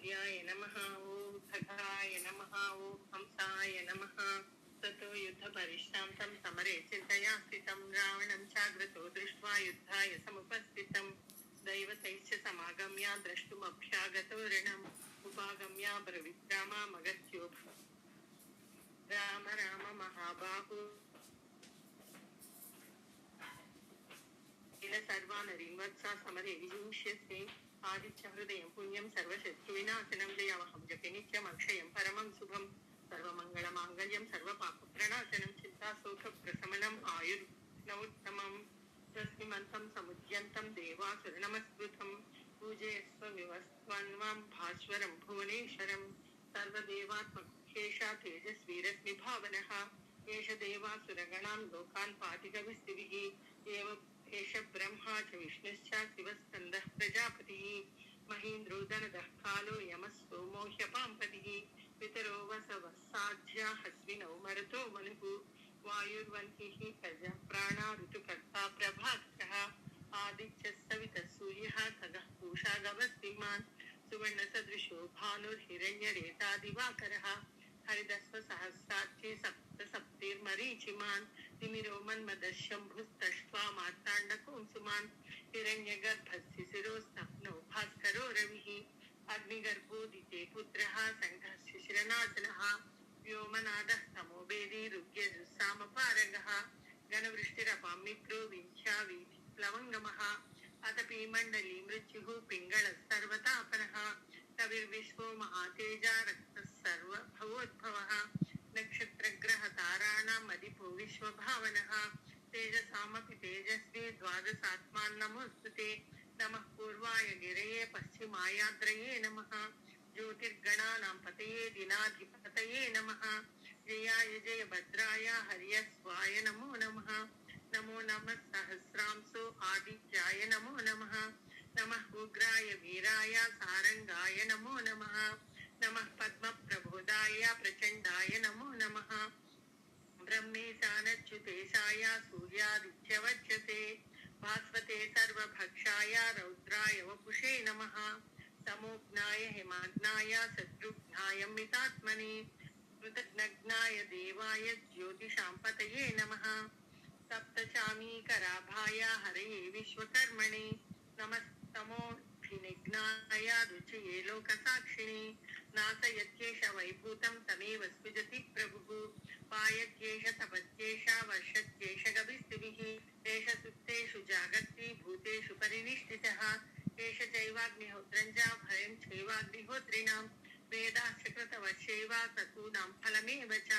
सूर्याय नमः ओम खगाय नमः ओम हंसाय नमः ततो युद्ध परिश्रांतं समरे चिन्तया स्थितं रावणं चाग्रतो दृष्ट्वा युद्धाय समुपस्थितं दैवतैश्च समागम्य द्रष्टुमभ्यागतो ऋणम् उपागम्य ब्रवीद्रामामगत्यो राम राम महाबाहु सर्वानरीन् वत्सा समरे विजिष्यसे आदित्य हृदयं पुण्यं सर्वशत्रुविनाशनं दयावहं जपे नित्यम् अक्षयं परमं शुभं सर्वमङ्गलमाङ्गल्यं सर्वपापप्रणाशनं चिन्ताशोकप्रशमनम् आयुर्नवोत्तमं तस्मिमन्तं समुद्यन्तं देवासुरनमस्कृतं पूजयस्व विवस्वन्वां भास्वरं भुवनेश्वरं सर्वदेवात्मकेशा तेजस्वीरश्मि भावनः एष देवासुरगणान् लोकान् पातिकविस्तिभिः एव एष ब्रह्मा च विष्णुश्च शिवस्कन्दः प्रजापतिः महीन्द्रो दनदः कालो यमः सोमो ह्यपाम्पतिः पितरो वसवस्साध्या हस्विनौ मरुतो मनुः वायुर्वह्निः प्रजा प्राणा ऋतुकर्ता प्रभाकरः आदित्यः सवितः सूर्यः खगः पूषा गवस्तिमान् सुवर्णसदृशो भानुर्हिरण्यरेता दिवाकरः हरिदस्वसहस्राक्षी सप्तसप्तिर्मरीचिमान् तिमिरो मन्मदशम्भुस्तष्ट्वा मार्ताण्डकौंसुमान् हिरण्यगर्भस्य शिरोस्तप्नो भास्करो रविः अग्निगर्भोदिते पुत्रः सङ्घः शिशिरनाशनः व्योमनादः तमो वेदी रुद्रजुस्सामपारगः घनवृष्टिरपां मित्रो विन्ध्यावीथिप्लवङ्गमः अतपि मण्डली मृत्युः पिङ्गळः सर्वतापनः कविर्विश्वो महातेजा रक्तः सर्वभवोद्भवः नक्षत्रग्रहताराणाम् अधिपो विश्वभावनः तेजसामपि तेजस्वी द्वादशात्मान् नमोऽस्तुते नमः पूर्वाय गिरये पश्चिमायाद्रये नमः ज्योतिर्गणानां पतये दिनाधिपतये नमः जयाय जयभद्राय हर्यस्वाय नमो नमः नमो नमः सहस्रांशो आदित्याय नमो नमः नमः उग्राय वीराय सारंगाय नमो नमः नमः पद्मप्रबोधाय प्रचंडाय नमो नमः ब्रह्मेशानच्युतेशाय सूर्यादित्यवच्यते भास्वते सर्वभक्षाय रौद्राय वपुषे नमः समोघ्नाय हेमाग्नाय शत्रुघ्नाय मितात्मने कृतघ्नाय देवाय ज्योतिषां पतये नमः सप्तचामीकराभाय हरये विश्वकर्मणे नमस्तमोऽभिनिघ्नाय रुचये लोकसाक्षिणे नासयत्येष वैभूतं तमेव सृजति प्रभुः पायत्येष तपत्येष वर्षत्येष गविस्तिभिः एष सुप्तेषु जागर्ति भूतेषु परिनिष्ठितः एष चैवाग्निहोत्रं च भयं चैवाग्निहोत्रिणां वेदाश्च कृतवश्चैव क्रतूनां फलमेव च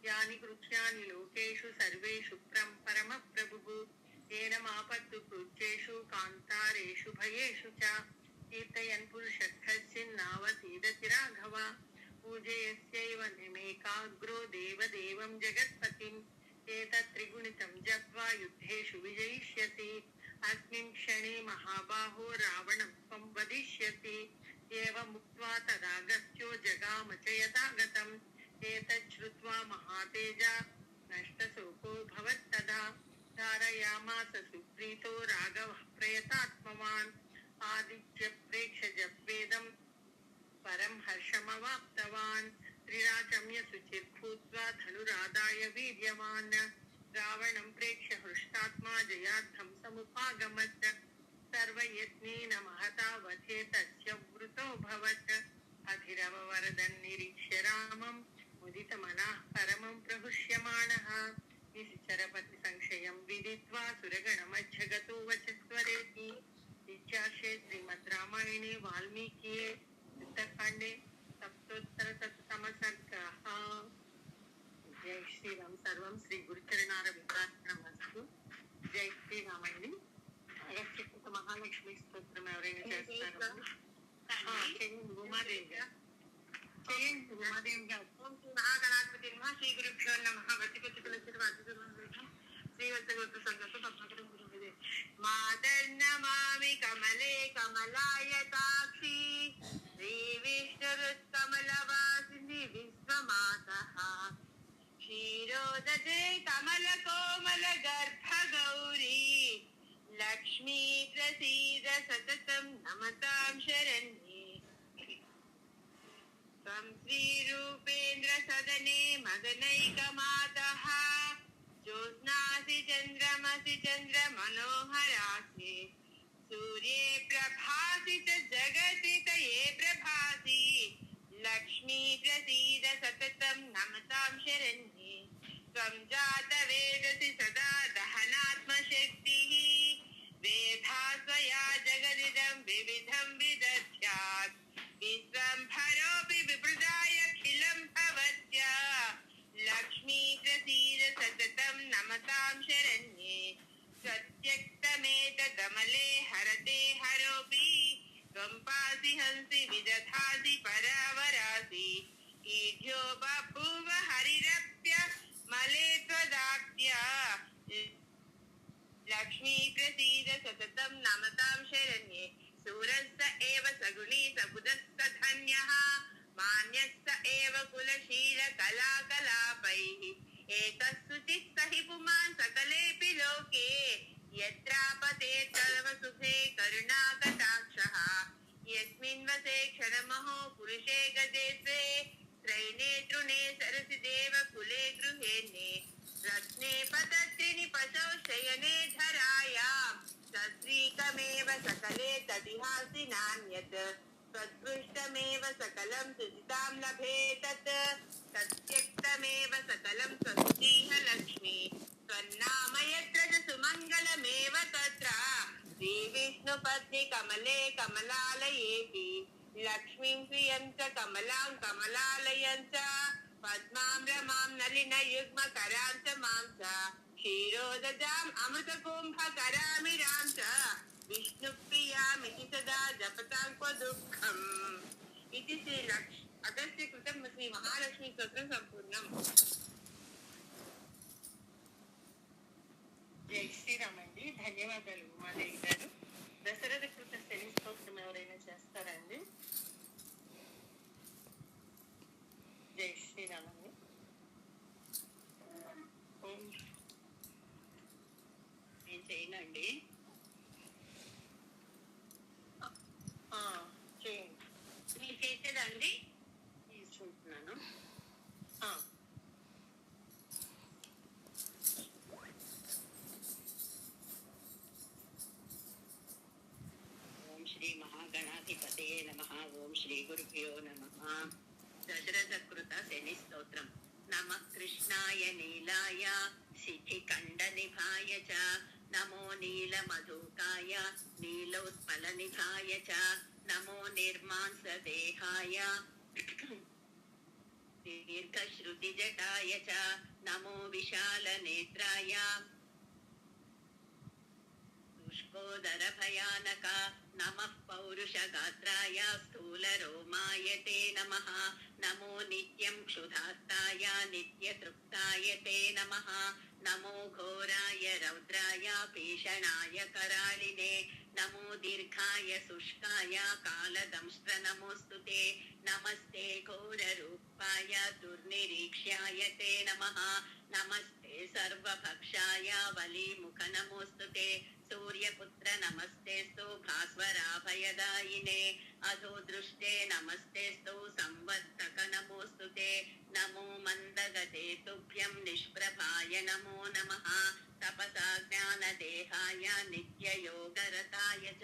यानि कृत्यानि लोकेषु सर्वेषु परमः प्रभुः येन मापत्तु कृत्येषु कान्तारेषु भयेषु च कीर्तयन् पुरुषः कश्चिन्नावतीदति राघव पूजयस्यैव निमेकाग्रो देवदेवं जगत्पतिम् एतत् त्रिगुणितं जप्त्वा युद्धेषु विजयिष्यति अस्मिन् क्षणे महाबाहो रावणं त्वं वदिष्यति एवमुक्त्वा तदागत्यो जगाम च यथागतम् एतत् श्रुत्वा महातेजा नष्टशोको भवत्तदा धारयामास सुप्रीतो राघवः प्रयतात्मवान् आदित्य प्रेक्ष्य जप्वेदं परं हर्षमवाप्तवान् त्रिराचम्य शुचिर्भूत्वा धनुरादाय वीर्यवान् रावणं प्रेक्ष्य हृष्टात्मा जयार्थं समुपागमत् सर्वयत्नेन महता वधे तस्य वृतोऽभवत् अधिरववरदन् निरीक्ष्य रामं मुदितमनः परमं प्रहृष्यमाणः निश्चरपति संशयं विदित्वा सुरगणमध्यगतो वचस्वरेति इत्यार्षे श्रीमद् रामायणे वाल्मीकिये युद्धकाण्डे सप्तोत्तरशततमः सर्गः। जय श्रीराम। सर्वं श्री गुरुचरणारविन्दार्पणमस्तु। जय श्रीरामण्णि अगस्त्यकृत महालक्ष्मी स्तोत्रम् ఎవరైనా చేస్తారా? చేయండి ఉమాదేవి గారు. చేయండి ఉమాదేవి గారు. ఓం శ్రీ మహాగణాధిపతి నమః. శ్రీ గురుభ్యో నమః. శ్రీవత్సగోత్ర సంగత పద్మకరం గురువుదే మాదర్నమామి కమలే కమలాయతాక్షి శ్రీ విష్ణురుత్కమలవాసిని విశ్వమాతః క్షీరోదతే కమల కోమల గర్భ గౌరీ లక్ష్మీ ప్రసీద సతతం నమతాం శరణ్యే श्रीरूपेन्द्र सदने मदनैकमातः ज्योत्स्नासि चन्द्रमसि चन्द्रमनोहरासि सूर्ये प्रभासि च जगति तये प्रभासि लक्ष्मी प्रसीद सततं नमतां शरण्ये त्वं जातवेदसि सदा दहनात्मशक्तिः वेधा त्वया जगदिदं विविधं विदध्यात् विश्वम्भरोऽपि विप्रदायखिलं भवत्या लक्ष्मी प्रसीद सततं नमतां शरण्ये सत्यक्तमेतदमले हरते हरोऽपि त्वं पासि हंसि विदधासि परावरासि ईढ्यो बभूव हरिरप्य मले त्वदाप्या लक्ष्मी प्रसीद सततं नमतां शरण्ये सूरस्य एव सगुणी सबुधस्य धन्यः मान्यस्य एव कुलशील कलाकलापैः एकस्सुचिः सहि पुमान् सकलेऽपि लोके यत्रापते तव सुखे करुणाकटाक्षः यस्मिन् वसे क्षणमहो पुरुषे गजे स्वे त्रैणे तृणे सरसि देव कुले गृहेणे रत्ने पतत्रिनि पशौ शयने धरायां सस्त्रीकमेव सकले तदिहासि नान्यत् त्वत्पृष्टमेव सकलं सुजितां लभे तत् तत्यक्तमेव सकलं स्वस्तिह लक्ष्मी त्वन्नाम यत्र च सुमङ्गलमेव तत्र श्रीविष्णुपत्नि कमले कमलालयेऽपि लक्ष्मीं श्रियं च कमलां कमलालयं च पद्मां रमां नलिनयुग्मकरां च मां च क्षीरोदजाम् अमृतकुम्भकरामिरां च विष्णुप्रियामिति सदा जपतां क्व दुःखम् इति श्री अगस्त्यकृतं श्री महालक्ष्मी स्तोत्रं सम्पूर्णम्। జై శ్రీరామ్ అండి. ధన్యవాదాలు ఉమాదేవి గారు. దశరథ కృత శని స్తోత్రం ఎవరైనా చేస్తారండి? జై శ్రీరామ్ అండి. నేను చేయనండి. చేయండి. మీరు చేసేదండి తీసుకుంటున్నాను. శ్రీ మహాగణాధిపతయే నమః. ఓం శ్రీ గురుభ్యో నమః. దశరథకృత శని స్తోత్రం. నమః కృష్ణాయ నీలాయ శిఖికండనిభాయ చ నమో నీలమధుకాయ నీలోత్పలనిభాయ చ నమో నిర్మాంసదేహాయ దీర్ఘశ్రుతిజటాయ చ నమో విశాలనేత్రాయ शुष्कोदर भयानक नमः पौरुषगात्राय स्थूलरोमाय ते नमः. नमो नित्यं क्षुधार्ताय नित्यतृप्ताय ते नमः. नमो घोराय रौद्राय भीषणाय करालिने नमो दीर्घाय शुष्काय कालदंष्ट्र नमोऽस्तु ते. नमस्ते घोररूपाय दुर्निरीक्ष्याय ते नमः. नमस्ते सर्वभक्षाय वलीमुख नमोऽस्तु ते. सूर्यपुत्र नमस्तेस्तु भास्वराभयदायिने अधो दृष्टे नमस्तेस्तु संवर्धक नमोऽस्तु ते. नमो मन्दगते तुभ्यं निष्प्रभाय नमो नमः. तपसा ज्ञानदेहाय नित्ययोगरताय च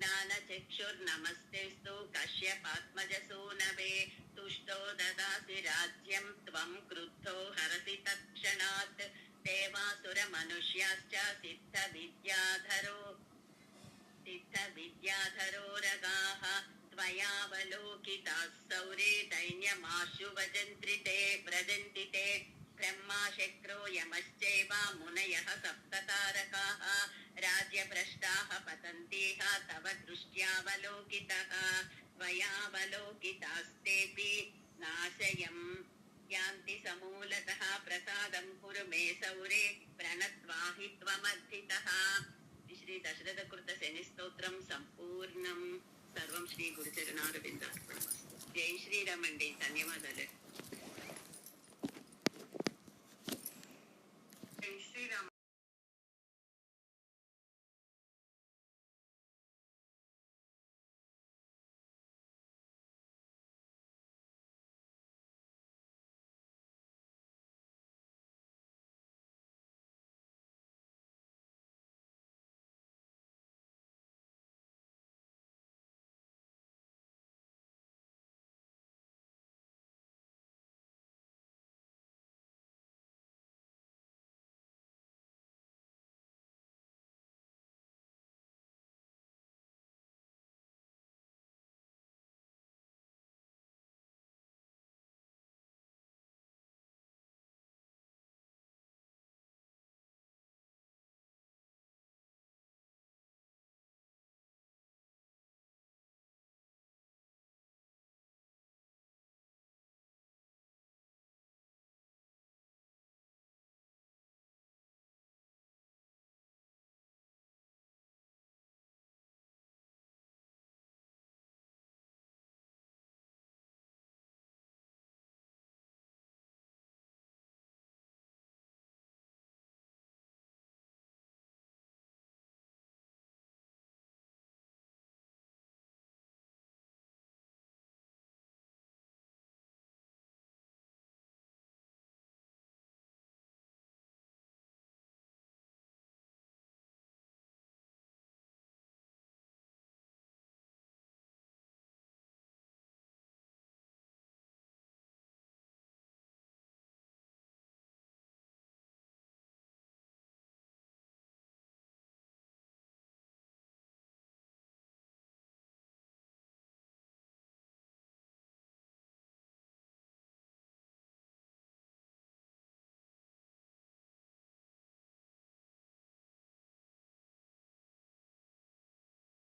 ज्ञानचक्षुर्नमस्तेस्तु कश्यपात्मजसूनवे. तुष्टो ददासि राज्यं त्वं क्रुद्धो हरसि तत्क्षणात्. देवासुरमनुष्याश्च सिद्धविद्याधरो रगाः त्वयावलोकिताः सौरे दैन्यमाशु व्रजन्ति ते. ब्रह्मा शक्रो यमश्चैव मुनयः सप्ततारकाः राज्यभ्रष्टाः पतन्तिः तव दृष्ट्यावलोकितः. त्वयावलोकितास्तेऽपि नाशयम् यान्ति समूलतः. प्रसादं कुरु मे सौरे प्रणत्वाहि त्वमर्थितः. श्री दशरथकृत शनि स्तोत्रं సంపూర్ణం. సర్వం శ్రీ గురుచరణారవిందార్పణమస్తు. జై శ్రీరామ్ అండి. ధన్యవాదాలు.